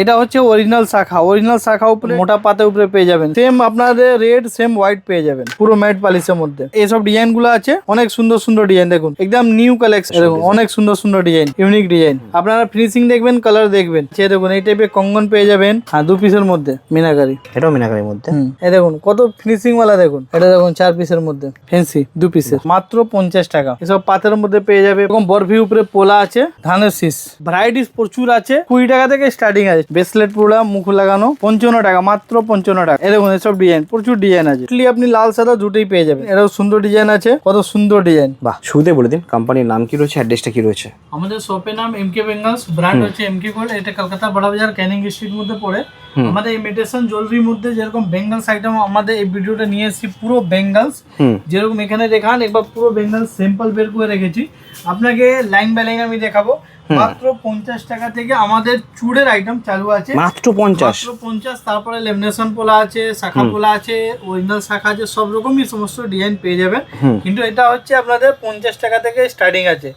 এটা হচ্ছে অরিজিনাল শাখা উপরে মোটা পাতা উপরে পেয়ে যাবেন। সেম আপনাদের রেড সেম হোয়াইট পেয়ে যাবেন পুরো ম্যাট পলিশের মধ্যে। এইসব ডিজাইন গুলো আছে, অনেক সুন্দর সুন্দর ডিজাইন দেখুন, একদম নিউ কালেকশন। দেখুন অনেক সুন্দর সুন্দর ডিজাইন, ইউনিক ডিজাইন। আপনারা ফিনিশিং দেখবেন, কালার দেখবেন। সে দেখুন এই টাইপের কঙ্গন পেয়ে যাবেন, হ্যাঁ 2 পিসের মধ্যে মিনাকারি। এটাও মিনাকারির মধ্যে। এই দেখুন কত ফিনিশিং वाला দেখুন। এটা দেখুন 4 পিসের মধ্যে ফ্যান্সি 2 পিসের, মাত্র 50 টাকা। এসব পাতের মধ্যে পেয়ে যাবে। এরকম বরফি উপরে পোলা আছে, ধানের শীষ, ভ্যারাইটিস প্রচুর আছে। 20 টাকা থেকে স্টার্টিং আছে। ব্রেসলেট পুরা মুখ লাগানো 55 টাকা, মাত্র 55 টাকা। এই দেখুন এসব ডিজাইন, প্রচুর ডিজাইন আছে। আপনি লাল সাদা দুটোই পেয়ে যাবেন। এটাও সুন্দর ডিজাইন আছে, কত সুন্দর ডিজাইন। বাহ, শুরুতে বলে দিন কোম্পানির নাম কি রয়েছে, অ্যাড্রেসটা কি রয়েছে? আমাদের শপের নাম এমকে বেঙ্গলস, ব্র্যান্ড হচ্ছে এমকে গোল্ড। এটা কলকাতা বড় বাজার ক্যানিং স্ট্রিট মধ্যে পড়ে। আমাদের ইমিটেশন জুয়েলারির মধ্যে যেরকম বেঙ্গলস আইটেম আমাদের এই ভিডিওটা নিয়ে এসেছি, পুরো বেঙ্গলস যেরকম এখানে দেখান, একবার পুরো বেঙ্গলস স্যাম্পল বের করে রেখেছি আপনাকে। লাইন বাই লাইন আমি দেখাবো। মাত্র 50 টাকা থেকে আমাদের চুড়ের আইটেম চালু আছে। মাত্র 50। তারপরে লেমিনেশন পোলা আছে, শাখা পোলা আছে, অরিজিনাল শাখা আছে, সব রকমই সমস্ত ডিজাইন পেয়ে যাবেন। কিন্তু এটা হচ্ছে আপনাদের 50 টাকা থেকে স্টার্টিং আছে,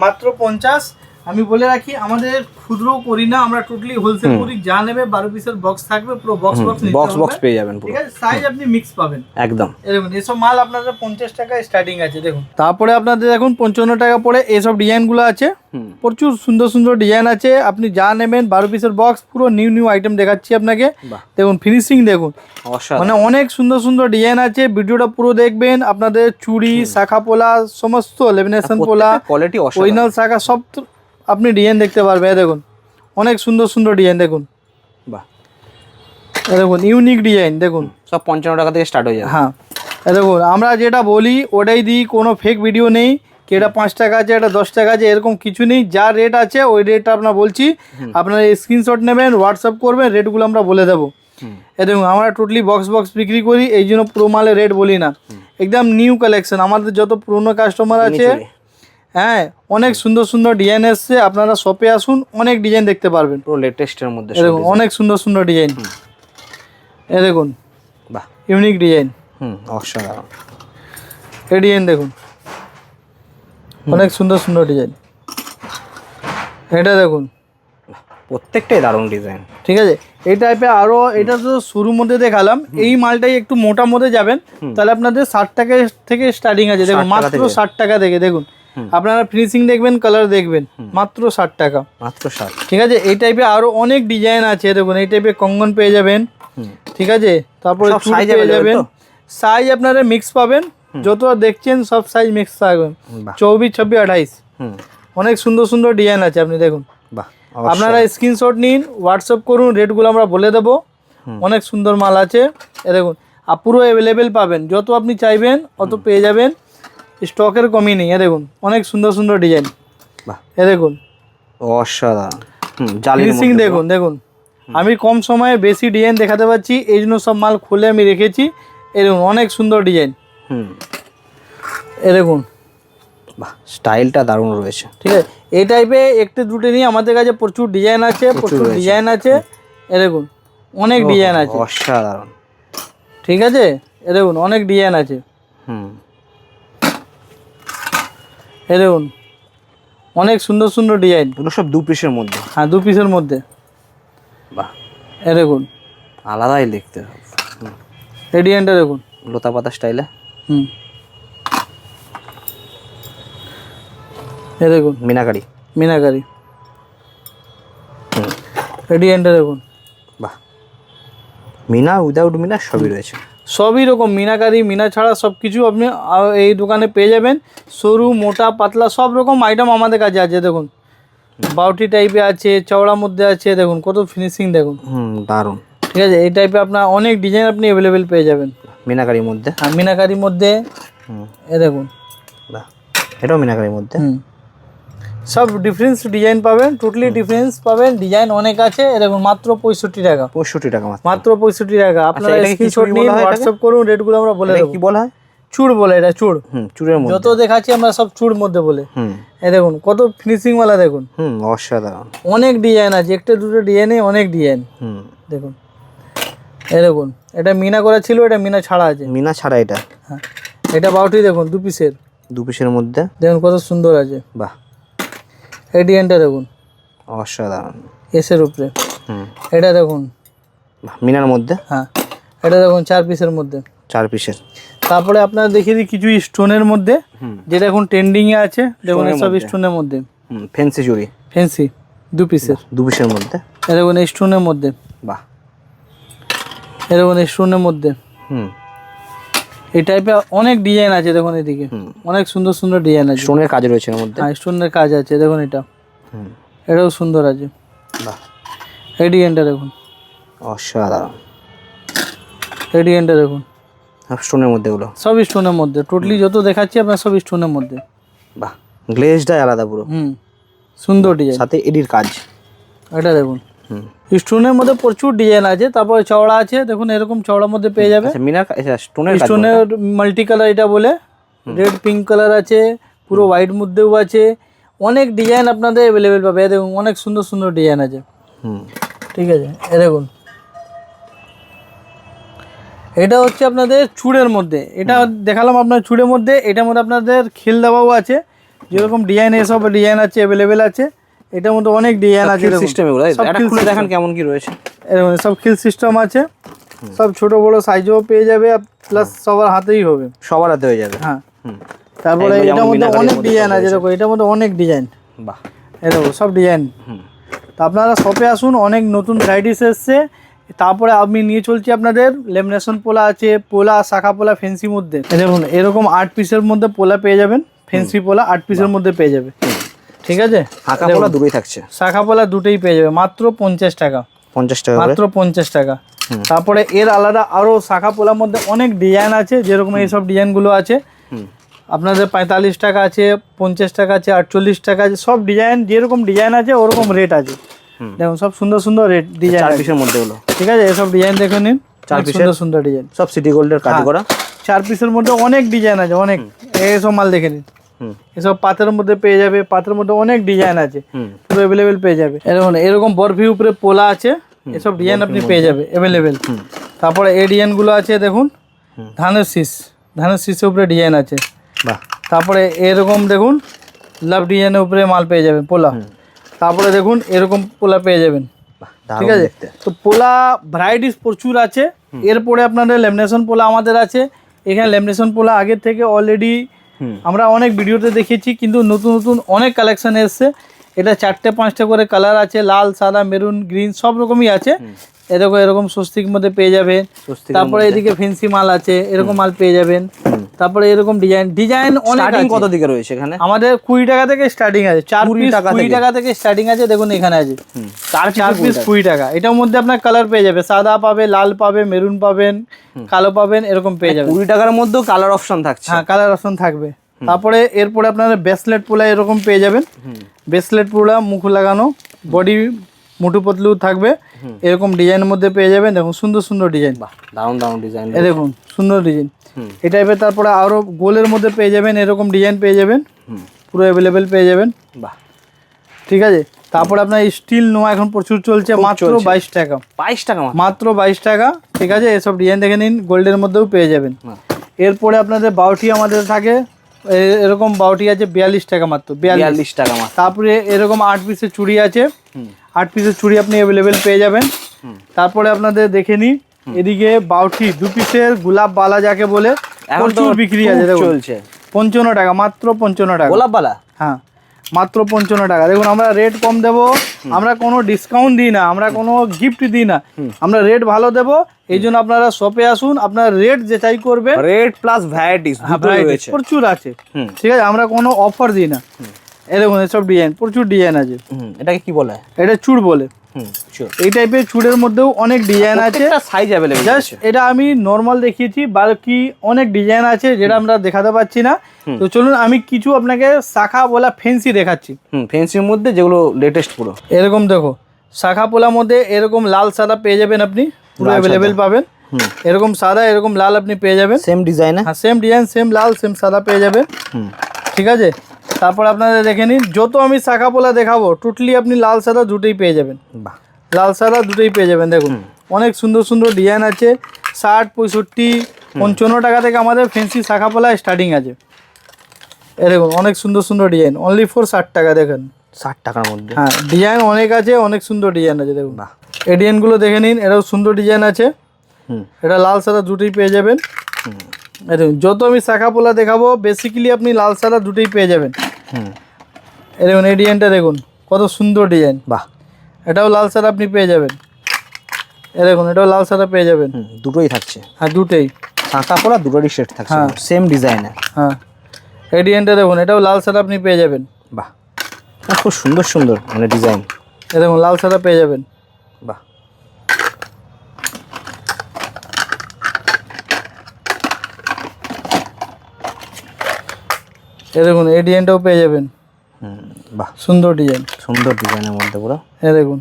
মাত্র 50। আমি বলে রাখি আমাদের খুচরো করি না, আমরা টোটালি হোলসেল করি। যা নেবে 12 পিসের বক্স থাকবে, পুরো বক্স পেয়ে যাবেন। ঠিক আছে, সাইজ আপনি মিক্স পাবেন একদম। দেখুন এসব মাল আপনাদের 50 টাকা স্টার্টিং আছে। দেখুন তারপরে আপনাদের দেখুন 55 টাকা পড়ে এইসব ডিজাইন গুলো আছে। প্রচুর সুন্দর সুন্দর ডিজাইন আছে, আপনি যা নেবেন 12 পিসের বক্স, পুরো নিউ আইটেম দেখাচ্ছি আপনাকে। দেখুন ফিনিশিং দেখুন, মানে অনেক সুন্দর সুন্দর ডিজাইন আছে। ভিডিওটা পুরো দেখবেন। আপনাদের চুড়ি, শাখা পোলা, সমস্ত লেমিনেশন পোলা, কোয়ালিটি অরিজিনাল শাখা সব আপনি ডিজাইন দেখতে পারবেন। দেখুন অনেক সুন্দর সুন্দর ডিজাইন দেখুন। বাহ, দেখুন ইউনিক ডিজাইন দেখুন, সব 55 টাকা থেকে স্টার্ট হয়ে যায়। হ্যাঁ দেখুন আমরা যেটা বলি ওটাই দিই, কোনো ফেক ভিডিও নেই কি এটা 5 টাকা আছে, এটা 10 টাকা আছে, এরকম কিছু নেই। যা রেট আছে ওই রেটটা আপনার বলছি, আপনারা স্ক্রিনশট নেবেন, হোয়াটসঅ্যাপ করবেন, রেটগুলো আমরা বলে দেবো। দেখুন আমরা টোটালি বক্স বিক্রি করি, এই জন্য পুরো মালের রেট বলি না। একদম নিউ কালেকশন। আমাদের যত পুরনো কাস্টমার আছে, হ্যাঁ অনেক সুন্দর সুন্দর ডিজাইন এসছে। আপনারা শপে আসুন, অনেক ডিজাইন দেখতে পারবেন, পুরো লেটেস্টের মধ্যে। দেখুন অনেক সুন্দর সুন্দর ডিজাইন। এ দেখুন বাহ, ইউনিক ডিজাইন, অসাধারণ। এই ডিজাইন দেখুন, অনেক সুন্দর সুন্দর ডিজাইন। এটা দেখুন, প্রত্যেকটাই দারুণ ডিজাইন। ঠিক আছে। এই টাইপের আরো, এটা তো শুরুর মধ্যে দেখালাম। এই মালটাই একটু মোটা মধ্যে যাবেন, তাহলে আপনাদের 60 টাকা থেকে স্টার্টিং আছে। দেখুন মাত্র 60 টাকা থেকে। দেখুন আপনারা ফিনিশিং দেখবেন, কালার দেখবেন, মাত্র 60 টাকা, মাত্র 60। ঠিক আছে। এই টাইপের আরো অনেক ডিজাইন আছে। দেখুন এই টাইপের কঙ্গন পেয়ে যাবেন, ঠিক আছে। তারপরে সাইজ পেয়ে যাবেন, সাইজ আপনারা মিক্স পাবেন। যত দেখছেন সব সাইজ মিক্স থাকবেন, 24, 26, 28। অনেক সুন্দর সুন্দর ডিজাইন আছে, আপনি দেখুন। আপনারা স্ক্রিনশট নিন, হোয়াটসঅ্যাপ করুন, রেটগুলো আমরা বলে দেবো। অনেক সুন্দর মাল আছে। এ দেখুন আর পুরো অ্যাভেলেবেল পাবেন, যত আপনি চাইবেন অত পেয়ে যাবেন, স্টকের কমই নেই। এ দেখুন অনেক সুন্দর সুন্দর ডিজাইন। এ দেখুন অসাধারণ ফিনিশিং দেখুন। দেখুন আমি কম সময়ে বেশি ডিজাইন দেখাতে পারছি, এই জন্য সব মাল খুলে আমি রেখেছি। এ দেখুন অনেক সুন্দর ডিজাইন। এ দেখুন বাহ, স্টাইলটা দারুণ রয়েছে, ঠিক আছে। এই টাইপে একটু দুটো নিয়ে আমাদের কাছে প্রচুর ডিজাইন আছে, প্রচুর ডিজাইন আছে। এ দেখুন অনেক ডিজাইন আছে, অসাধারণ, ঠিক আছে। এ দেখুন অনেক ডিজাইন আছে। এ দেখুন অনেক সুন্দর সুন্দর ডিজাইন। এগুলো সব 2 পিসের মধ্যে, হ্যাঁ 2 পিসের মধ্যে। বাহ, এ দেখুন আলাদাই দেখতে। এই ডিজাইনটা দেখুন, লতা পাতা স্টাইলে। এ দেখুন মিনাকারি। এই ডিজাইনটা দেখুন। বাহ, মিনা উইদাউট মিনা সবই রয়েছে, সবই রকম। মিনাকারি, মিনা ছাড়া সব কিছু আপনি এই দোকানে পেয়ে যাবেন। সরু, মোটা, পাতলা সব রকম আইটেম আমাদের কাছে আছে। দেখুন বাউটি টাইপে আছে, চওড়ার মধ্যে আছে। দেখুন কত ফিনিশিং দেখুন, দারুণ, ঠিক আছে। এই টাইপে আপনার অনেক ডিজাইন আপনি অ্যাভেলেবেল পেয়ে যাবেন মিনাকারির মধ্যে। হ্যাঁ মিনাকারির মধ্যে। এ দেখুন বাহ, এটাও মিনাকারির মধ্যে। সব ডিফারেন্স ডিজাইন পাবেন, টোটালি ডিফারেন্স পাবেন। ডিজাইন অনেক আছে। এ দেখুন মাত্র 65 টাকা। 65 টাকা মাত্র 65 টাকা। আপনারা স্ক্রিনশট নিন, হোয়াটসঅ্যাপ করুন, রেটগুলো আমরা বলে দেবো। কি বলা হয়? চুড় বলে, এটা চুড়। চুড়ের মধ্যে যত দেখাচ্ছি আমরা সব চুড় মধ্যে বলে। এই দেখুন কত ফিনিশিং वाला দেখুন। অসাধারণ, অনেক ডিজাইন আছে, একটা দুটো ডিজাইনে অনেক ডিজাইন। দেখুন এই দেখুন, এটা মিনা করা ছিল, এটা মিনা ছাড়া আছে। মিনা ছাড়া এটা। হ্যাঁ এটা বাউটি দেখুন, 2 পিসের। 2 পিসের মধ্যে দেখুন কত সুন্দর আছে। বাহ, এই ডিজাইনটা দেখুন, অসাধারণ। এসের উপরে এটা দেখুন মিনার মধ্যে, হ্যাঁ এটা দেখুন 4 পিসের মধ্যে, 4 পিসের। তারপরে আপনারা দেখিয়ে দিই কিছু স্টোনের মধ্যে, যেটা এখন ট্রেন্ডিং এ আছে। দেখুন সব স্টোনের মধ্যে, ফ্যান্সি চুড়ি, ফ্যান্সি 2 পিসের, 2 পিসের মধ্যে। এই দেখুন স্টোনের মধ্যে, বাহ, এই দেখুন স্টোনের মধ্যে। এই টাইপের অনেক ডিজাইন আছে, দেখুন এদিকে অনেক সুন্দর সুন্দর ডিজাইন আছে, স্টোনের কাজ রয়েছে এর মধ্যে। হ্যাঁ স্টোনের কাজ আছে, দেখুন এটা, এটাও সুন্দর আছে। বাহ, এই ডিজাইনটা দেখুন, অসাধারণ। এই ডিজাইনটা দেখুন, স্টোনের মধ্যে এগুলো সব স্টোনের মধ্যে, টোটালি যত দেখাচ্ছি আপনার সব স্টোনের মধ্যে। বাহ, গ্লেজটাই আলাদা পুরো, সুন্দর ডিজাইন, সাথে এডির কাজ। এটা দেখুন স্টোনের মধ্যে প্রচুর ডিজাইন আছে। তারপরে চওড়া আছে, দেখুন এরকম চওড়ার মধ্যে পেয়ে যাবে। মিনার স্টোনের কাজ, স্টোনের মাল্টি কালার এটা বলে, রেড পিঙ্ক কালার আছে, পুরো হোয়াইট মধ্যেও আছে, অনেক ডিজাইন আপনাদের অ্যাভেলেবেল পাবে। এই দেখুন অনেক সুন্দর সুন্দর ডিজাইন আছে, ঠিক আছে। এই দেখুন এটা হচ্ছে আপনাদের চুড়ের মধ্যে, এটা দেখালাম আপনার চুড়ের মধ্যে। এটার মধ্যে আপনাদের খিল দেওয়াও আছে, যেরকম ডিজাইন এসব ডিজাইন আছে অ্যাভেলেবেল আছে। এটার মধ্যে অনেক ডিজাইন আছে, সিস্টেম এগুলো এটা খুলে দেখেন কেমন কি রয়েছে। এরকম সব খিল সিস্টেম আছে, সব ছোট বড় সাইজও পেয়ে যাবে, প্লাস সবার হাতেই হবে, সবার হাতে হয়ে যাবে। হ্যাঁ, তারপরে এটার মধ্যে অনেক ডিজাইন আছে, দেখো এটার মধ্যে অনেক ডিজাইন। বাহ, এই দেখো সব ডিজাইন। তো আপনারা শপে আসুন, অনেক নতুন ভ্যারাইটিস এসছে। তারপরে আমি নিয়ে চলছি আপনাদের লেমিনেশন পোলা আছে, পোলা শাখা পোলা ফেন্সি মধ্যে। দেখুন এরকম 8 পিসের মধ্যে পোলা পেয়ে যাবেন, ফেন্সি পোলা 8 পিসের মধ্যে পেয়ে যাবে, ঠিক আছে। শাখা পোলা দুটোই থাকছে, শাখা পোলা দুটোই পেয়ে যাবে মাত্র 50 টাকা, 50 টাকা, মাত্র 50 টাকা। তারপরে এর আলাদা আরো শাখা পোলার মধ্যে অনেক ডিজাইন আছে, যেরকম এইসব ডিজাইনগুলো আছে আপনাদের 45 টাকা আছে, 50 টাকা আছে, 48 টাকা আছে, সব ডিজাইন যেরকম ডিজাইন আছে ওরকম রেট আছে। দেখুন সব সুন্দর সুন্দর রেট ডিজাইন 4 পিসের মধ্যে এগুলো, ঠিক আছে। এসব ডিজাইন দেখে নিন, 4 পিসের সুন্দর সুন্দর ডিজাইন, সব সিটি গোল্ডের কাজ করা। 4 পিসের মধ্যে অনেক ডিজাইন আছে, অনেক। এইসব মাল দেখে নিন, এসব পাতের মধ্যে পেয়ে যাবে, পাতের মধ্যে অনেক ডিজাইন আছে, পুরো অ্যাভেলেবেল পেয়ে যাবে। এরকম বরফি উপরে পোলা আছে, এসব ডিজাইন আপনি পেয়ে যাবে অ্যাভেলেবেল। তারপরে এই ডিজাইনগুলো আছে, দেখুন ধানের শীষের উপরে ডিজাইন আছে। বাহ, তারপরে এরকম দেখুন লাভ ডিজাইনের উপরে মাল পেয়ে যাবেন পোলা। তারপরে দেখুন এরকম পোলা পেয়ে যাবেন, ঠিক আছে। তো পোলা ভ্যারাইটিস প্রচুর আছে। এরপরে আপনাদের লেমিনেশন পোলা আমাদের আছে। এখানে লেমিনেশন পোলা আগের থেকে অলরেডি আমরা অনেক ভিডিওতে দেখেছি, কিন্তু নতুন নতুন অনেক কালেকশন এসছে। এটা 4টে 5টে করে কালার আছে, লাল সাদা মেরুন গ্রিন সব রকমই আছে। এরকম স্বস্তিক মধ্যে পেয়ে যাবেন। তারপরে এদিকে ফেন্সি মাল আছে, এরকম মাল পেয়ে যাবেন। তারপরে এরকম ডিজাইন অনেক আছে। কত দিকে রয়েছে এখানে? আমাদের 20 টাকা থেকে স্টার্টিং আছে, 4 পিস 20 টাকা থেকে স্টার্টিং আছে। দেখুন এখানে আছে 4 পিস 20 টাকা। এটার মধ্যে আপনার কালার পেয়ে যাবে, সাদা পাবে, লাল পাবে, মেরুন পাবেন, কালো পাবেন, এরকম পেয়ে যাবে। 20 টাকার মধ্যেও কালার অপশন থাকছে, হ্যাঁ কালার অপশন থাকবে। তারপরে এরপরে আপনারা ব্রেসলেট পোলা এরকম পেয়ে যাবেন, ব্রেসলেট পোলা মুখ লাগানো, বডি মুঠু পতলু থাকবে, এরকম ডিজাইনের মধ্যে পেয়ে যাবেন। দেখুন সুন্দর সুন্দর ডিজাইন, দারুণ দারুণ ডিজাইন, এই দেখুন সুন্দর ডিজাইন এই টাইপের। তারপরে আরো গোলের মধ্যে পেয়ে যাবেন, এরকম ডিজাইন পেয়ে যাবেন, পুরো অ্যাভেলেবেল পেয়ে যাবেন। বাহ, ঠিক আছে। তারপরে আপনার স্টিল নোয়া এখন প্রচুর চলছে, মাত্র 22 টাকা, 22 টাকা মাত্র 22 টাকা, ঠিক আছে। এসব ডিজাইন দেখে নিন, গোল্ডের মধ্যেও পেয়ে যাবেন। এরপরে আপনাদের বাউটি আমাদের থাকে, এরকম বাউটি আছে 42 টাকা মাত্র, 42 টাকা মাত্র। তারপরে এরকম 8 পিসের চুড়ি আছে, 8 পিসের চুড়ি আপনি অ্যাভেলেবেল পেয়ে যাবেন। তারপরে আপনাদের দেখে নিন এদিকে বাউটি 2 পিসের গোলাপ বালা যাকে বলে প্রচুর বিক্রি আছে, চলছে 55 টাকা, মাত্র 55 টাকা গোলাপ বালা। হ্যাঁ মাত্র 55 টাকা। দেখুন আমরা রেট কম দেবো, আমরা কোনো ডিসকাউন্ট দিই না, আমরা কোনো গিফট দিই না, আমরা রেট ভালো দেবো। এই জন্য আপনারা শপে আসুন, আপনার রেট যে চাই করবে, রেট প্লাস ভ্যারাইটিস প্রচুর আছে, ঠিক আছে। আমরা কোনো অফার দিই না। এই দেখুন এসব ডিজাইন, প্রচুর ডিজাইন আছে। এটাকে কি বলে? এটা চুড় বলে। এই টাইপের চুড়ের মধ্যেও অনেক ডিজাইন আছে, সাইজ অ্যাভেলেবল। জাস্ট এটা আমি নর্মাল দেখিয়েছি, বাকি অনেক ডিজাইন আছে যেটা আমরা দেখাতে পাচ্ছি না। তো চলুন আমি কিছু আপনাকে শাখা পোলা ফেন্সি দেখাচ্ছি। ফেন্সির মধ্যে যেগুলো লেটেস্ট পুরো এরকম দেখো শাখা পোলার মধ্যে এরকম লাল সাদা পেয়ে যাবেন, আপনি পুরো অ্যাভেলেবেল পাবেন। এরকম সাদা এরকম লাল আপনি পেয়ে যাবেন, সেম ডিজাইন, হ্যাঁ সেম ডিজাইন, সেম লাল সেম সাদা পেয়ে যাবেন, ঠিক আছে। তারপর আপনারা দেখে নিন, যত আমি শাখা পোলা দেখাবো টোটালি আপনি লাল সাদা দুটোই পেয়ে যাবেন, লাল সাদা দুটোই পেয়ে যাবেন। দেখুন অনেক সুন্দর সুন্দর ডিজাইন আছে, 60 65 55 টাকা থেকে আমাদের ফেন্সি শাখা পোলা স্টার্টিং আছে। এরকম অনেক সুন্দর সুন্দর ডিজাইন, অনলি ফর 60 টাকা। দেখেন 60 টাকার মধ্যে, হ্যাঁ ডিজাইন অনেক আছে, অনেক সুন্দর ডিজাইন আছে। দেখুন এডিএনগুলো দেখে নিন, এটাও সুন্দর ডিজাইন আছে। এটা লাল সাদা দুটোই পেয়ে যাবেন। দেখুন যত আমি শাখা পোলা দেখাবো বেসিক্যালি আপনি লাল সাদা দুটোই পেয়ে যাবেন। এই দেখুন এডিএনটা দেখুন কত সুন্দর ডিজাইন। বাহ, এটাও লাল সাদা আপনি পেয়ে যাবেন। এই দেখুন এটাও লাল সাদা পেয়ে যাবেন। দুটোই থাকছে। হ্যাঁ দুটোই শাঁখা পোলা দুটোরই সেট থাকছে, সেম ডিজাইনের। হ্যাঁ এডিএনটা দেখুন এটাও লাল সাদা আপনি পেয়ে যাবেন। বাহ, খুব সুন্দর সুন্দর মানে ডিজাইন। এই দেখুন লাল সাদা পেয়ে যাবেন। বাহ, এই দেখুন এডিএনটাও পেয়ে যাবেন। বাহ, সুন্দর ডিজাইন, সুন্দর ডিজাইনের মধ্যে পুরো। এই দেখুন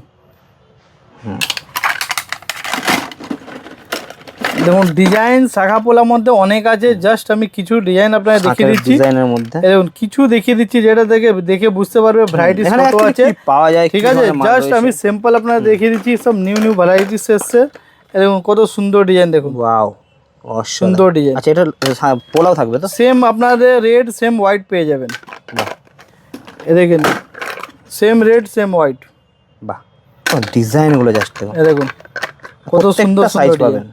দেখুন ডিজাইন শাখা পোলার মধ্যে অনেক আছে, জাস্ট আমি কিছু ডিজাইন আপনাকে দেখিয়ে দিচ্ছি। ডিজাইনের মধ্যে এই দেখুন কিছু দেখিয়ে দিচ্ছি যেটা দেখে বুঝতে পারবে ভ্যারাইটিস কত আছে পাওয়া যায়। ঠিক আছে, জাস্ট আমি সিম্পল আপনাকে দেখিয়ে দিচ্ছি, সব নিউ নিউ ভ্যারাইটিস এসছে। এই দেখুন কত সুন্দর ডিজাইন দেখুন। ওয়াও, সুন্দর ডিজাইন। আচ্ছা, এটা পোলাও থাকবে তো? সেম আপনাদের রেড সেম হোয়াইট পেয়ে যাবেন। বাহ, এ দেখেন সেম রেড সেম হোয়াইট। বাহ, ডিজাইনগুলো জাস্ট দেখুন। এ দেখুন কত সুন্দর সাইজ সুন্দর পাবেন।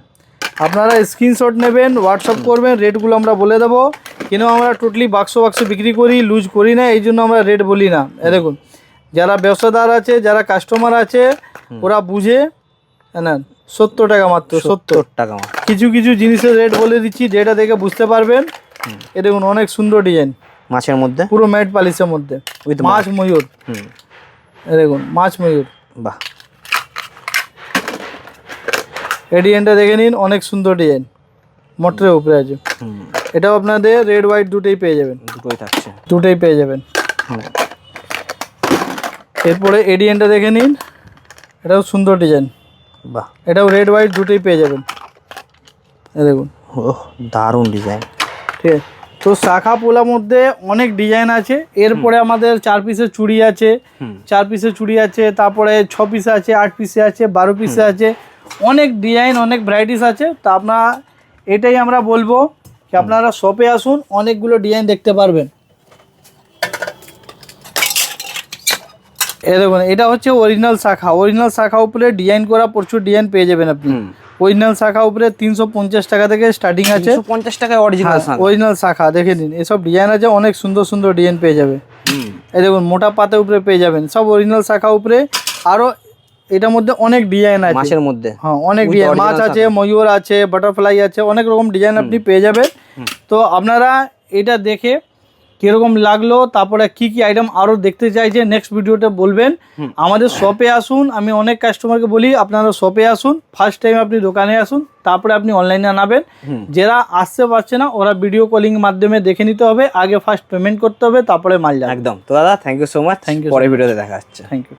আপনারা স্ক্রিনশট নেবেন, হোয়াটসঅ্যাপ করবেন, রেটগুলো আমরা বলে দেবো। কিন্তু আমরা টোটালি বাক্স বিক্রি করি, লুজ করি না, এই জন্য আমরা রেট বলি না। এ দেখুন যারা ব্যবসাদার আছে, যারা কাস্টমার আছে, ওরা বুঝে না 70 টাকা মাত্র, 70 টাকা। কিছু কিছু জিনিসের রেট বলে দিচ্ছি যেটা দেখে বুঝতে পারবেন। এ দেখুন অনেক সুন্দর ডিজাইন মাছের মধ্যে, পুরো ম্যাট পালিশের মধ্যে, মাছ ময়ূর। এ দেখুন মাছ ময়ূর। বাহ, এডিএনটা দেখে নিন, অনেক সুন্দর ডিজাইন, মোটরের উপরে আছে। এটাও আপনাদের রেড হোয়াইট দুটোই পেয়ে যাবেন। দুটোই থাকছে, দুটোই পেয়ে যাবেন। এরপরে এডিএনটা দেখে নিন, এটাও সুন্দর ডিজাইন। বাহ, এটাও রেড হোয়াইট দুটোই পেয়ে যাবেন। এই দেখুন ওহ দারুণ ডিজাইন। ঠিক আছে, তো শাখা পোলার মধ্যে অনেক ডিজাইন আছে। এরপরে আমাদের 4 পিসের চুড়ি আছে, 4 পিসের চুড়ি আছে, তারপরে 6 পিসে আছে, 8 পিসে আছে, 12 পিসে আছে, অনেক ডিজাইন অনেক ভ্যারাইটিস আছে। তো আপনারা এটাই আমরা বলবো কি আপনারা শপে আসুন, অনেকগুলো ডিজাইন দেখতে পারবেন। এই দেখুন এটা হচ্ছে অরিজিনাল শাখা। অরিজিনাল শাখা উপরে ডিজাইন করা প্রচুর ডিজাইন পেয়ে যাবেন আপনি। অরিজিনাল শাখা উপরে 350 টাকা থেকে স্টার্টিং আছে। 350 টাকায় অরিজিনাল শাখা। অরিজিনাল শাখা দেখে নিন, এসব ডিজাইন আছে, অনেক সুন্দর সুন্দর ডিজাইন পেয়ে যাবে। এই দেখুন মোটা পাতের উপরে পেয়ে যাবেন, সব অরিজিনাল শাখা উপরে। আরো এটার মধ্যে অনেক ডিজাইন আছে মাছের মধ্যে। হ্যাঁ অনেক ডিজাইন, মাছ আছে, ময়ূর আছে, বাটারফ্লাই আছে, অনেক রকম ডিজাইন আপনি পেয়ে যাবেন। তো আপনারা এটা দেখে কিরকম লাগলো, তারপরে কি কি আইটেম আরো দেখতে চাইছে নেক্সট ভিডিওতে বলবেন। আমাদের শপে আসুন, আমি অনেক কাস্টমারকে বলি আপনারা শপে আসুন, ফার্স্ট টাইম আপনি দোকানে আসুন, তারপরে আপনি অনলাইনে আনাবেন। যারা আসতে পারছে না ওরা ভিডিও কলিং মাধ্যমে দেখে নিতে হবে, আগে ফার্স্ট পেমেন্ট করতে হবে, তারপরে মাল যাবে। একদম। তো দাদা thank you so much, thank you, পরের ভিডিওতে দেখা হচ্ছে। Thank you.